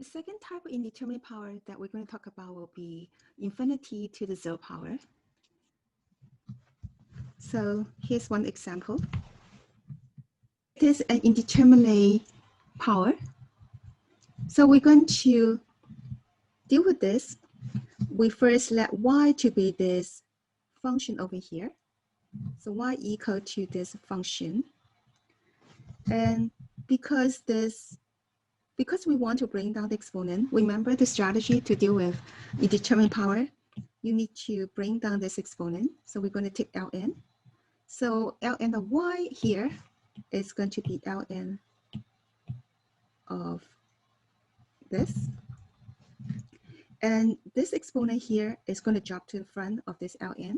second type of indeterminate power that we're going to talk about will be infinity to the 0 power. So here's one example. It is an indeterminate power. So we're going to deal with this. We first let y to be this function over here. So y equal to this function. And because we want to bring down the exponent, remember the strategy to deal with indeterminate power, you need to bring down this exponent. So we're going to take ln. So ln of y here is going to be ln of this. And this exponent here is going to drop to the front of this ln.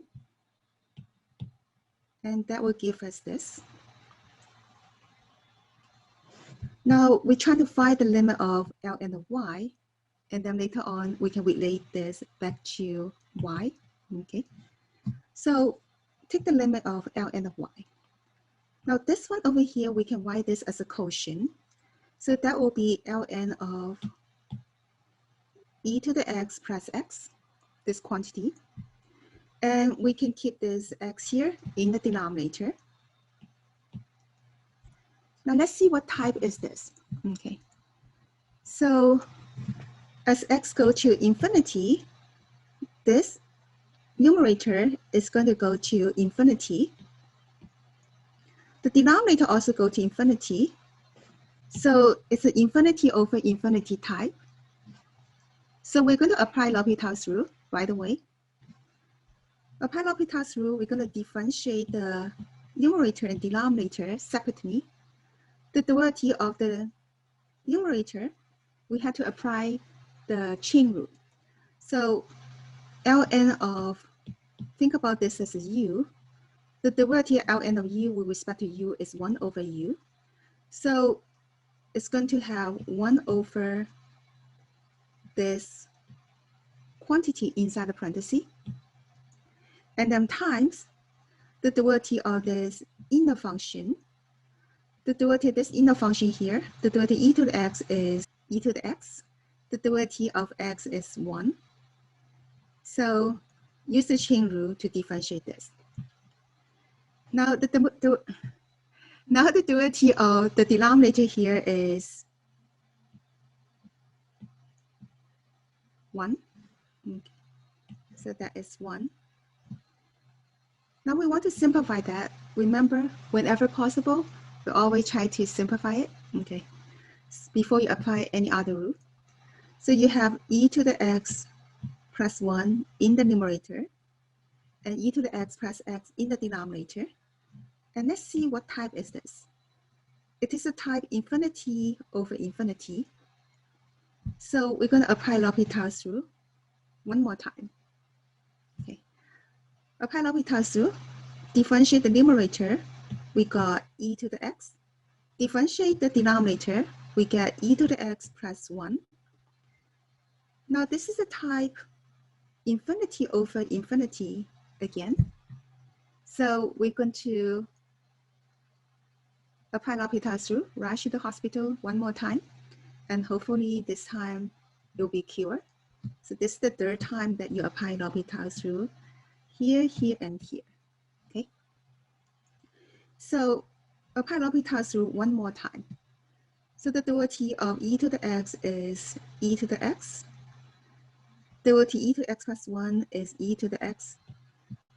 And that will give us this. Now we're trying to find the limit of ln of y, and then later on we can relate this back to y. Okay, so take the limit of ln of y. Now this one over here, we can write this as a quotient. So that will be ln of e to the x plus x, this quantity. And we can keep this x here in the denominator. Now let's see what type is this. Okay, so as x goes to infinity, this numerator is going to go to infinity. The denominator also go to infinity. So it's an infinity over infinity type. So we're going to apply L'Hopital's rule right away. Apply L'Hopital's rule, we're going to differentiate the numerator and denominator separately. The derivative of the numerator, we have to apply the chain rule. So ln of, think about this as a u. The derivative ln of u with respect to u is 1 over u. So it's going to have 1 over this quantity inside the parenthesis. And then times the derivative of this inner function. The derivative of this inner function here, the derivative e to the x is e to the x. The derivative of x is 1. So use the chain rule to differentiate this. Now the derivative of the denominator here is 1. Okay. So that is 1. Now we want to simplify that. Remember, whenever possible, we always try to simplify it. Okay, before you apply any other rule. So you have e to the x plus 1 in the numerator, and e to the x plus x in the denominator. And let's see what type is this. It is a type infinity over infinity. So we're going to apply L'Hopital's rule one more time. Okay, apply L'Hopital's rule. Differentiate the numerator, we got e to the x. Differentiate the denominator, we get e to the x plus 1. Now this is a type infinity over infinity again. So we're going to apply L'Hopital's rule, rush to the hospital one more time, and hopefully this time you'll be cured. So this is the third time that you apply L'Hopital's rule, here, here, and here. Okay. So apply L'Hopital's rule one more time. So the derivative of e to the x is e to the x. Derivative e to the x plus 1 is e to the x.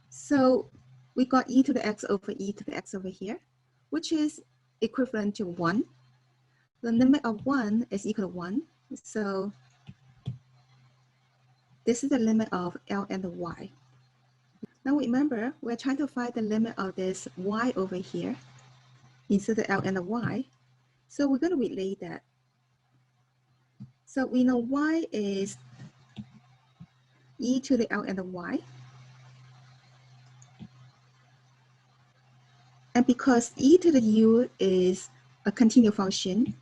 So we got e to the x over e to the x over here, which is equivalent to 1. The limit of 1 is equal to 1. So this is the limit of ln of y. Now remember, we're trying to find the limit of this y over here instead of ln of y. So we're going to relate that. So we know y is e to the ln of y. And because e to the u is a continuous function,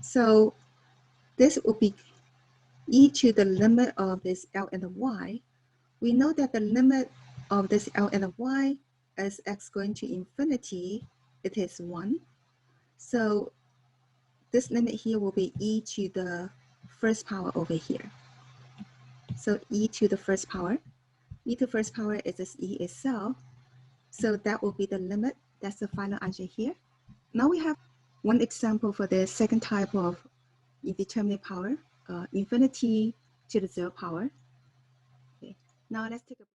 so this will be e to the limit of this ln of y. We know that the limit of this ln of y as x going to infinity, it is 1. So this limit here will be e to the first power over here. So e to the first power. E to first power is this e itself. So that will be the limit. That's the final answer here. Now we have one example for the second type of indeterminate power, infinity to the zero power. Okay. Now let's take a